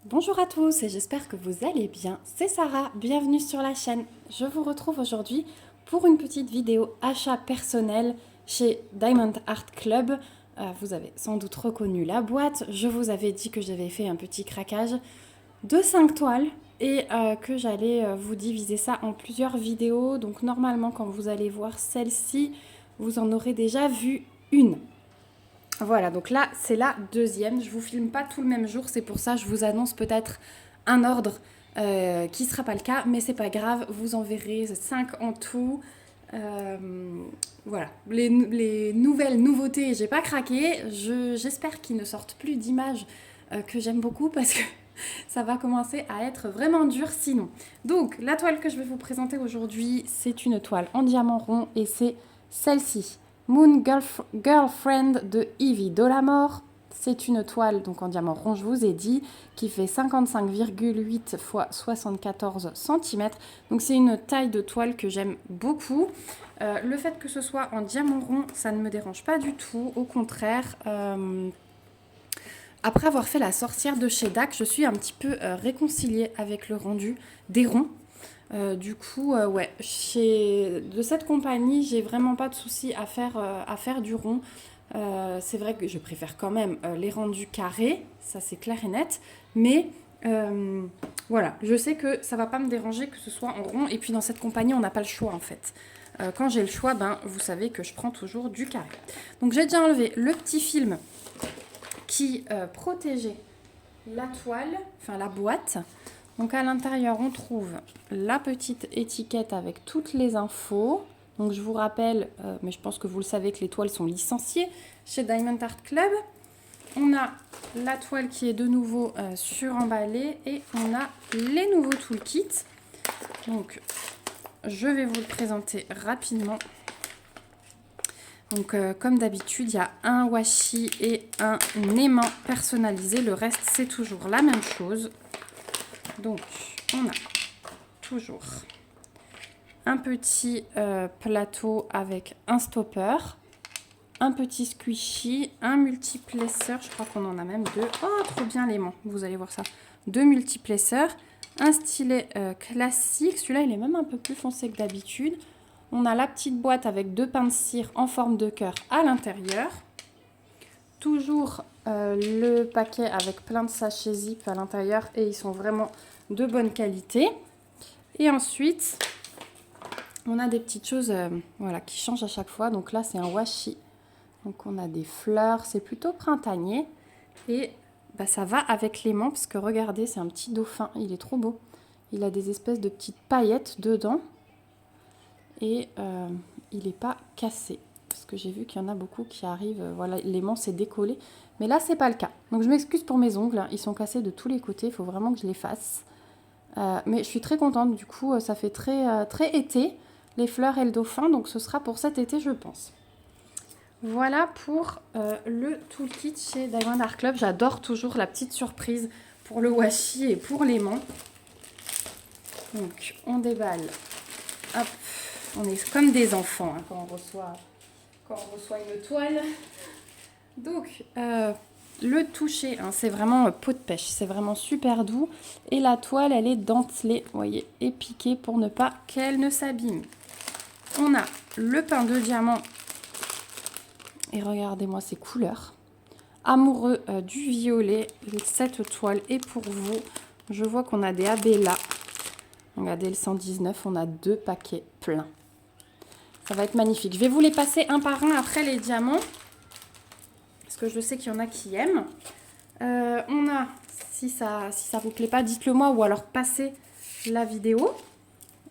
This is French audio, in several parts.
Bonjour à tous et j'espère que vous allez bien. C'est Sarah, bienvenue sur la chaîne. Je vous retrouve aujourd'hui pour une petite vidéo achat personnel chez Diamond Art Club. Vous avez sans doute reconnu la boîte. Je vous avais dit que j'avais fait un petit craquage de 5 toiles et que j'allais vous diviser ça en plusieurs vidéos. Donc normalement quand vous allez voir celle-ci, vous en aurez déjà vu une. Voilà, donc là, c'est la deuxième. Je vous filme pas tout le même jour, c'est pour ça que je vous annonce peut-être un ordre qui sera pas le cas, mais c'est pas grave, vous en verrez 5 en tout. Euh, voilà, les nouvelles nouveautés, j'ai pas craqué. J'espère qu'ils ne sortent plus d'images que j'aime beaucoup parce que ça va commencer à être vraiment dur sinon. Donc, la toile que je vais vous présenter aujourd'hui, c'est une toile en diamant rond et c'est celle-ci. Girlfriend de Ivy Dolamore. C'est une toile donc en diamant rond, je vous ai dit, qui fait 55,8 x 74 cm. Donc c'est une taille de toile que j'aime beaucoup. Le fait que ce soit en diamant rond, ça ne me dérange pas du tout. Au contraire, après avoir fait la sorcière de chez DAC, je suis un petit peu réconciliée avec le rendu des ronds. Du coup, ouais, de cette compagnie, j'ai vraiment pas de souci à faire du rond. C'est vrai que je préfère quand même les rendus carrés, ça c'est clair et net, mais voilà, je sais que ça va pas me déranger que ce soit en rond, et puis dans cette compagnie, on n'a pas le choix en fait. Quand j'ai le choix, ben, vous savez que je prends toujours du carré. Donc j'ai déjà enlevé le petit film qui protégeait la toile, enfin la boîte. Donc à l'intérieur, on trouve la petite étiquette avec toutes les infos. Donc je vous rappelle, mais je pense que vous le savez, que les toiles sont licenciées chez Diamond Art Club. On a la toile qui est de nouveau suremballée et on a les nouveaux toolkits. Donc je vais vous le présenter rapidement. Donc comme d'habitude, il y a un washi et un aimant personnalisé. Le reste, c'est toujours la même chose. Donc, on a toujours un petit plateau avec un stopper, un petit squishy, un multiplesseur, je crois qu'on en a même deux. Oh, trop bien l'aimant, vous allez voir ça. Deux multiplesseurs, un stylet classique, celui-là il est même un peu plus foncé que d'habitude. On a la petite boîte avec deux pains de cire en forme de cœur à l'intérieur. Toujours le paquet avec plein de sachets zip à l'intérieur et ils sont vraiment de bonne qualité. Et ensuite, on a des petites choses voilà, qui changent à chaque fois. Donc là, c'est un washi. Donc on a des fleurs, c'est plutôt printanier. Et bah, ça va avec l'aimant parce que regardez, c'est un petit dauphin, il est trop beau. Il a des espèces de petites paillettes dedans. Et il n'est pas cassé. Parce que j'ai vu qu'il y en a beaucoup qui arrivent, voilà, l'aimant s'est décollé. Mais là, c'est pas le cas. Donc je m'excuse pour mes ongles, ils sont cassés de tous les côtés, il faut vraiment que je les fasse. Mais je suis très contente, du coup, ça fait très été, les fleurs et le dauphin, donc ce sera pour cet été, je pense. Voilà pour le toolkit chez Diamond Art Club. J'adore toujours la petite surprise pour le washi et pour l'aimant. Donc, on déballe. Hop, on est comme des enfants hein, quand on reçoit une toile. Donc, le toucher, hein, c'est vraiment peau de pêche, c'est vraiment super doux. Et la toile, elle est dentelée, vous voyez, et piquée pour ne pas qu'elle ne s'abîme. On a le pain de diamant. Et regardez-moi ces couleurs. Amoureux du violet, cette toile est pour vous. Je vois qu'on a des abellas. Regardez le 119, on a 2 paquets pleins. Ça va être magnifique. Je vais vous les passer un par un après les diamants. Parce que je sais qu'il y en a qui aiment. On a, si ça vous plaît pas, dites-le moi ou alors passez la vidéo.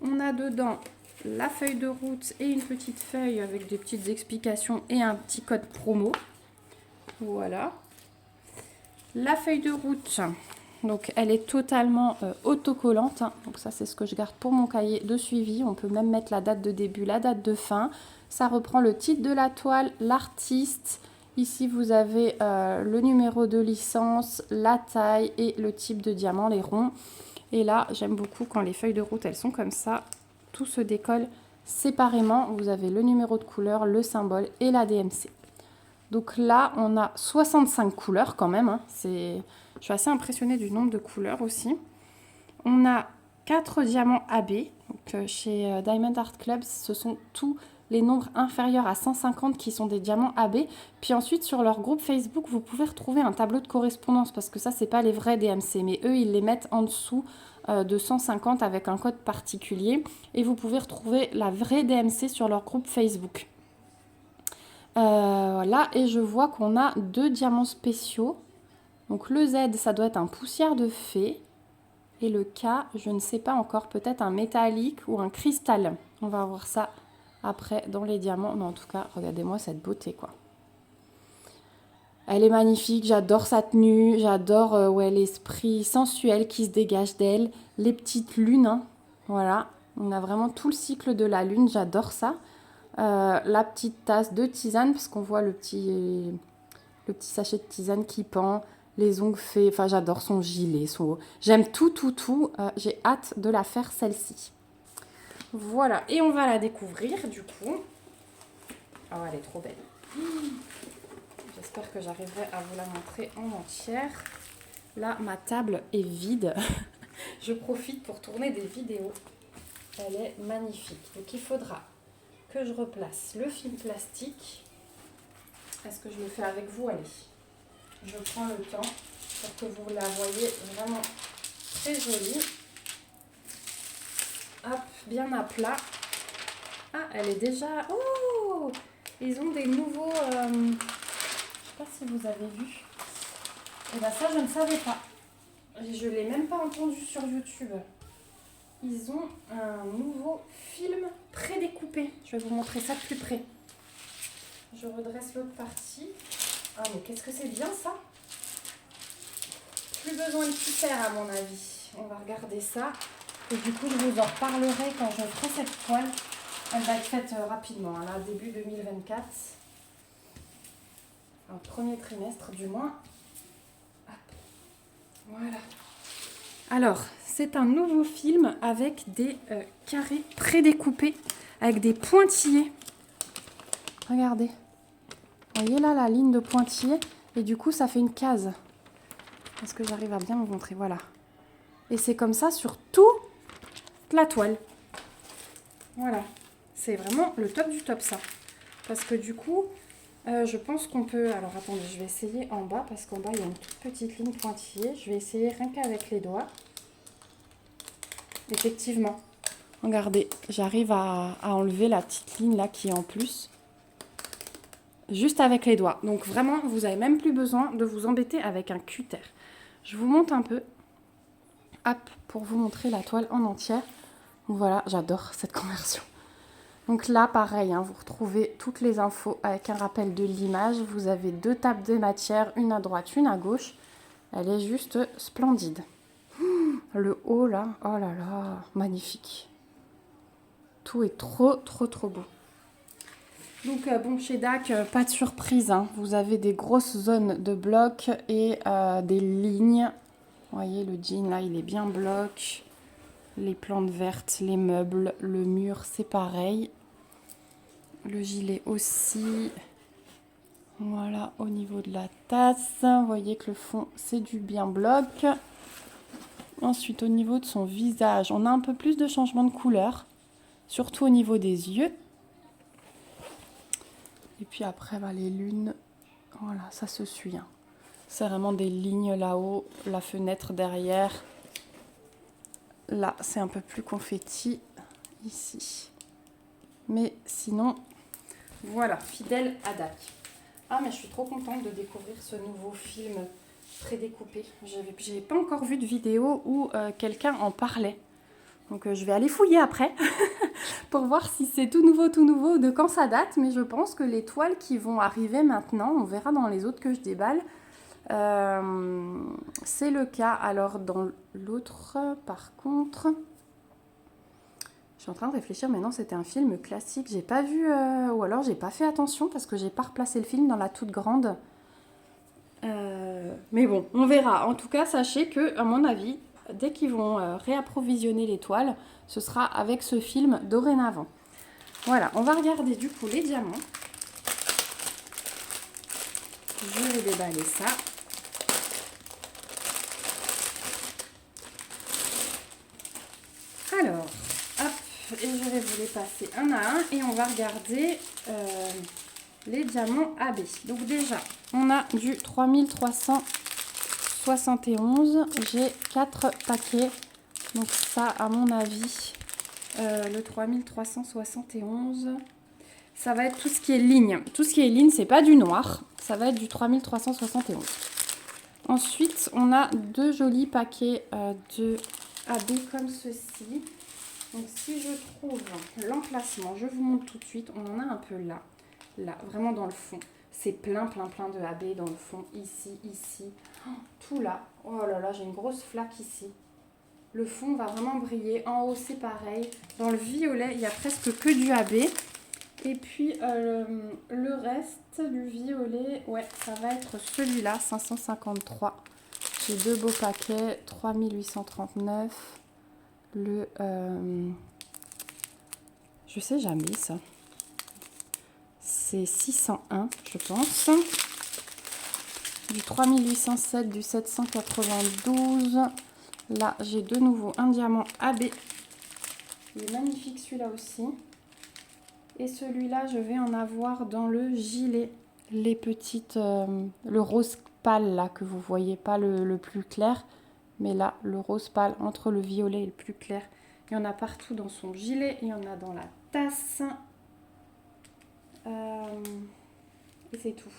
On a dedans la feuille de route et une petite feuille avec des petites explications et un petit code promo. Voilà. La feuille de route, donc elle est totalement autocollante. Hein. Donc ça c'est ce que je garde pour mon cahier de suivi. On peut même mettre la date de début, la date de fin. Ça reprend le titre de la toile, l'artiste. Ici vous avez le numéro de licence, la taille et le type de diamant, les ronds. Et là j'aime beaucoup quand les feuilles de route elles sont comme ça. Tout se décolle séparément. Vous avez le numéro de couleur, le symbole et la DMC. Donc là, on a 65 couleurs quand même. Hein. Je Je suis assez impressionnée du nombre de couleurs aussi. On a 4 diamants AB. Donc, chez Diamond Art Club, ce sont tous les nombres inférieurs à 150 qui sont des diamants AB. Puis ensuite, sur leur groupe Facebook, vous pouvez retrouver un tableau de correspondance parce que ça, c'est pas les vrais DMC. Mais eux, ils les mettent en dessous de 150 avec un code particulier. Et vous pouvez retrouver la vraie DMC sur leur groupe Facebook. Voilà, et je vois qu'on a 2 diamants spéciaux. Donc le Z, ça doit être un poussière de fée. Et le K, je ne sais pas encore, peut-être un métallique ou un cristal. On va voir ça après dans les diamants. Mais en tout cas, regardez-moi cette beauté, quoi. Elle est magnifique, j'adore sa tenue, j'adore ouais, l'esprit sensuel qui se dégage d'elle. Les petites lunes, hein. Voilà, on a vraiment tout le cycle de la lune, j'adore ça. La petite tasse de tisane, parce qu'on voit le petit sachet de tisane qui pend. Les ongles faits, enfin j'adore son gilet, j'aime tout. J'ai hâte de la faire celle-ci. Voilà, et on va la découvrir du coup. Oh, elle est trop belle. J'espère que j'arriverai à vous la montrer en entière. Là, ma table est vide. Je profite pour tourner des vidéos. Elle est magnifique. Donc il faudra que je replace le film plastique. Est-ce que je le fais avec vous? Allez. Je prends le temps pour que vous la voyez vraiment très jolie. Hop, bien à plat. Ah, elle est déjà... Oh! Ils ont des nouveaux... Je ne sais pas si vous avez vu. Et bien ça, je ne savais pas. Je ne l'ai même pas entendu sur YouTube. Ils ont un nouveau film prédécoupé. Je vais vous montrer ça de plus près. Je redresse l'autre partie. Ah, mais qu'est-ce que c'est bien ça? Plus besoin de cutter à mon avis. On va regarder ça. Et du coup, je vous en reparlerai quand je ferai cette toile. Elle va être faite rapidement, là, début 2024. Un premier trimestre du moins. Hop. Voilà. Alors, c'est un nouveau film avec des carrés prédécoupés, avec des pointillés. Regardez. Vous voyez là la ligne de pointillés et du coup ça fait une case. Est-ce que j'arrive à bien vous montrer? Voilà. Et c'est comme ça sur toute la toile. Voilà. C'est vraiment le top du top ça. Parce que du coup, je pense qu'on peut... Alors attendez, je vais essayer en bas parce qu'en bas il y a une toute petite ligne pointillée. Je vais essayer rien qu'avec les doigts. Effectivement. Regardez, j'arrive à enlever la petite ligne là qui est en plus. Juste avec les doigts. Donc vraiment, vous n'avez même plus besoin de vous embêter avec un cutter. Je vous monte un peu. Hop, pour vous montrer la toile en entière. Voilà, j'adore cette conversion. Donc là, pareil, hein, vous retrouvez toutes les infos avec un rappel de l'image. Vous avez 2 tables de matière, une à droite, une à gauche. Elle est juste splendide. Le haut là, oh là là, magnifique. Tout est trop beau. Donc bon, chez DAC, pas de surprise, hein. Vous avez des grosses zones de blocs et des lignes. Vous voyez, le jean là, il est bien bloc. Les plantes vertes, les meubles, le mur, c'est pareil. Le gilet aussi. Voilà, au niveau de la tasse, vous voyez que le fond, c'est du bien bloc. Ensuite, au niveau de son visage, on a un peu plus de changement de couleur, surtout au niveau des yeux. Et puis après, bah, les lunes, voilà, ça se suit. Hein. C'est vraiment des lignes là-haut, la fenêtre derrière. Là, c'est un peu plus confetti, ici. Mais sinon, voilà, fidèle à DAC. Ah, mais je suis trop contente de découvrir ce nouveau film prédécoupé. J'ai pas encore vu de vidéo où quelqu'un en parlait. Donc je vais aller fouiller après pour voir si c'est tout nouveau, de quand ça date. Mais je pense que les toiles qui vont arriver maintenant, on verra dans les autres que je déballe, c'est le cas. Alors dans l'autre, par contre, je suis en train de réfléchir, mais non, c'était un film classique. J'ai pas vu, ou alors j'ai pas fait attention parce que j'ai pas replacé le film dans la toute grande. Mais bon, on verra. En tout cas, sachez que, à mon avis, dès qu'ils vont réapprovisionner les toiles, ce sera avec ce film dorénavant. Voilà, on va regarder du coup les diamants. Je vais déballer ça. et je vais vous les passer un à un et on va regarder les diamants AB. Donc déjà, on a du 3371. J'ai 4 paquets. Donc ça, à mon avis, le 3371, ça va être tout ce qui est ligne. Tout ce qui est ligne, c'est pas du noir. Ça va être du 3371. Ensuite, on a 2 jolis paquets de AB comme ceci. Donc si je trouve l'emplacement, je vous montre tout de suite. On en a un peu là, vraiment dans le fond. C'est plein de AB dans le fond, ici, oh, tout là. Oh là là, j'ai une grosse flaque ici. Le fond va vraiment briller. En haut, c'est pareil. Dans le violet, il n'y a presque que du AB. Et puis, le reste du violet, ouais, ça va être celui-là, 553. J'ai 2 beaux paquets, 3839. Le... je sais jamais, ça. C'est 601, je pense. Du 3807, du 792. Là, j'ai de nouveau un diamant AB. Il est magnifique celui-là aussi. Et celui-là, je vais en avoir dans le gilet. Les petites... le rose pâle, là, que vous voyez, pas le plus clair. Mais là, le rose pâle entre le violet et le plus clair. Il y en a partout dans son gilet. Il y en a dans la tasse. Et c'est tout.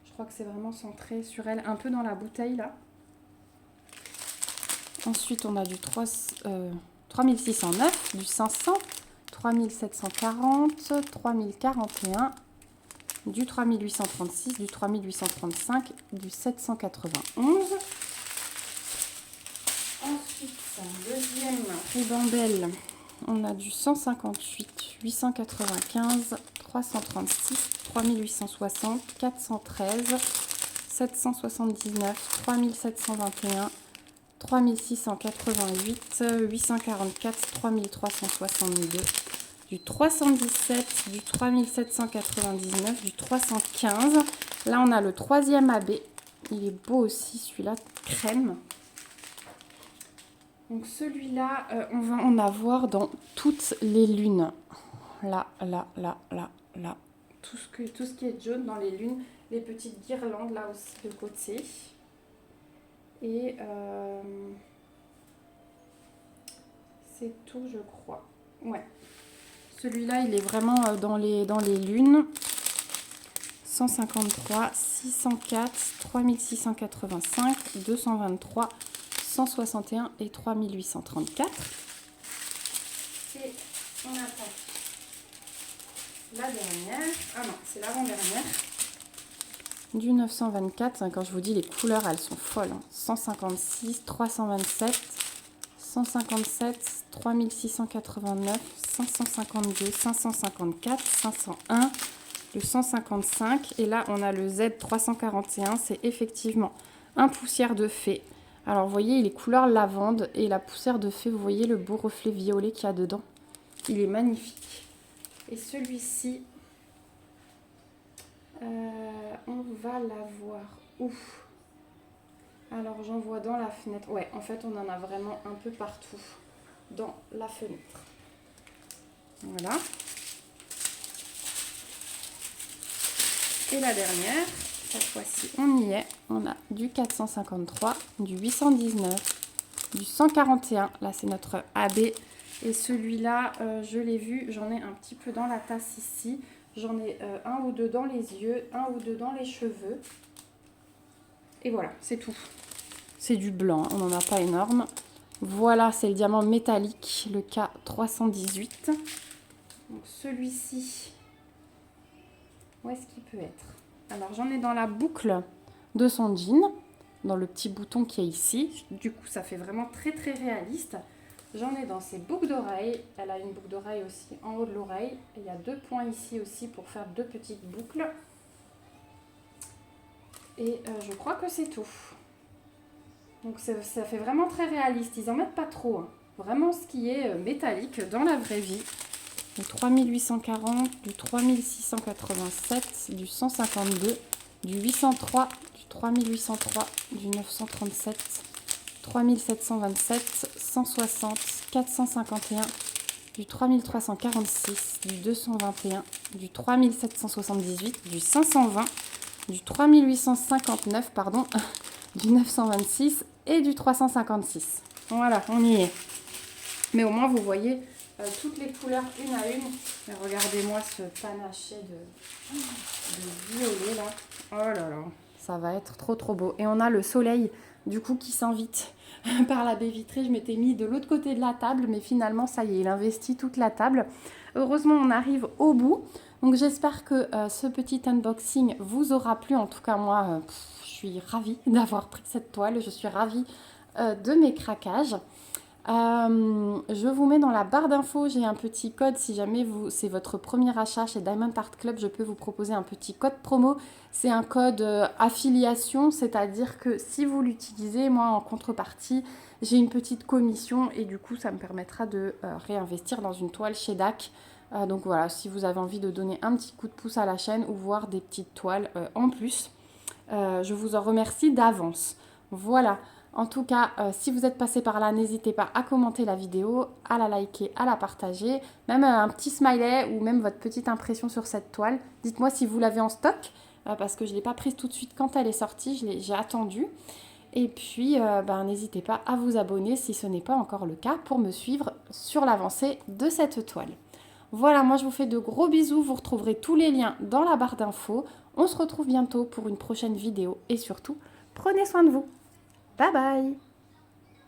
Je crois que c'est vraiment centré sur elle. Un peu dans la bouteille, là. Ensuite, on a du 3609, du 500, 3740, 3041, du 3836, du 3835, du 791. Ensuite, deuxième ribambelle, on a du 158, 895, 336, 3860, 413, 779, 3721, 3688, 844, 3362, du 317, du 3799, du 315. Là, on a le troisième AB. Il est beau aussi, celui-là, crème. Donc celui-là, on va en avoir dans toutes les lunes. Là. Tout ce qui est jaune dans les lunes. Les petites guirlandes là aussi de côté. Et c'est tout, je crois. Ouais. Celui-là, il est vraiment dans les lunes. 153, 604, 3685, 223, 161 et 3834. Et on attaque la dernière. Ah non, c'est l'avant-dernière. Du 924. Quand je vous dis les couleurs, elles sont folles. 156, 327, 157, 3689, 552, 554, 501, le 155. Et là, on a le Z341. C'est effectivement un poussière de fée. Alors, vous voyez, il est couleur lavande. Et la poussière de fée, vous voyez le beau reflet violet qu'il y a dedans. Il est magnifique. Et celui-ci, on va l'avoir où? Alors, j'en vois dans la fenêtre. Ouais, en fait, on en a vraiment un peu partout dans la fenêtre. Voilà. Et la dernière, cette fois-ci, on y est. On a du 453, du 819, du 141. Là, c'est notre AB. Et celui-là, je l'ai vu, j'en ai un petit peu dans la tasse ici. J'en ai un ou deux dans les yeux, un ou deux dans les cheveux. Et voilà, c'est tout. C'est du blanc, on n'en a pas énorme. Voilà, c'est le diamant métallique, le K318. Donc celui-ci, où est-ce qu'il peut être? Alors j'en ai dans la boucle de son jean, dans le petit bouton qui est ici. Du coup, ça fait vraiment très très réaliste. J'en ai dans ses boucles d'oreilles. Elle a une boucle d'oreille aussi en haut de l'oreille. Il y a 2 points ici aussi pour faire 2 petites boucles. Et je crois que c'est tout. Donc ça fait vraiment très réaliste. Ils en mettent pas trop. Hein. Vraiment ce qui est métallique dans la vraie vie. Du 3840, du 3687, du 152, du 803, du 3803, du 937, 3727, 160, 451, du 3346, du 221, du 3778, du 520, du 3859, pardon, du 926 et du 356. Voilà, on y est. Mais au moins, vous voyez toutes les couleurs une à une. Mais regardez-moi ce panaché de violet là. Oh là là, ça va être trop trop beau. Et on a le soleil du coup qui s'invite par la baie vitrée. Je m'étais mis de l'autre côté de la table, mais finalement ça y est, il investit toute la table. Heureusement, on arrive au bout. Donc j'espère que ce petit unboxing vous aura plu. En tout cas, moi, je suis ravie d'avoir pris cette toile. Je suis ravie de mes craquages. Je vous mets dans la barre d'infos, j'ai un petit code si jamais c'est votre premier achat chez Diamond Art Club, je peux vous proposer un petit code promo. C'est un code affiliation, c'est-à-dire que si vous l'utilisez, moi en contrepartie, j'ai une petite commission et du coup ça me permettra de réinvestir dans une toile chez DAC. Donc voilà, si vous avez envie de donner un petit coup de pouce à la chaîne ou voir des petites toiles en plus, je vous en remercie d'avance. Voilà. En tout cas, si vous êtes passé par là, n'hésitez pas à commenter la vidéo, à la liker, à la partager, même un petit smiley ou même votre petite impression sur cette toile. Dites-moi si vous l'avez en stock, parce que je ne l'ai pas prise tout de suite quand elle est sortie, j'ai attendu. Et puis, n'hésitez pas à vous abonner si ce n'est pas encore le cas pour me suivre sur l'avancée de cette toile. Voilà, moi je vous fais de gros bisous, vous retrouverez tous les liens dans la barre d'infos. On se retrouve bientôt pour une prochaine vidéo et surtout, prenez soin de vous. Bye bye!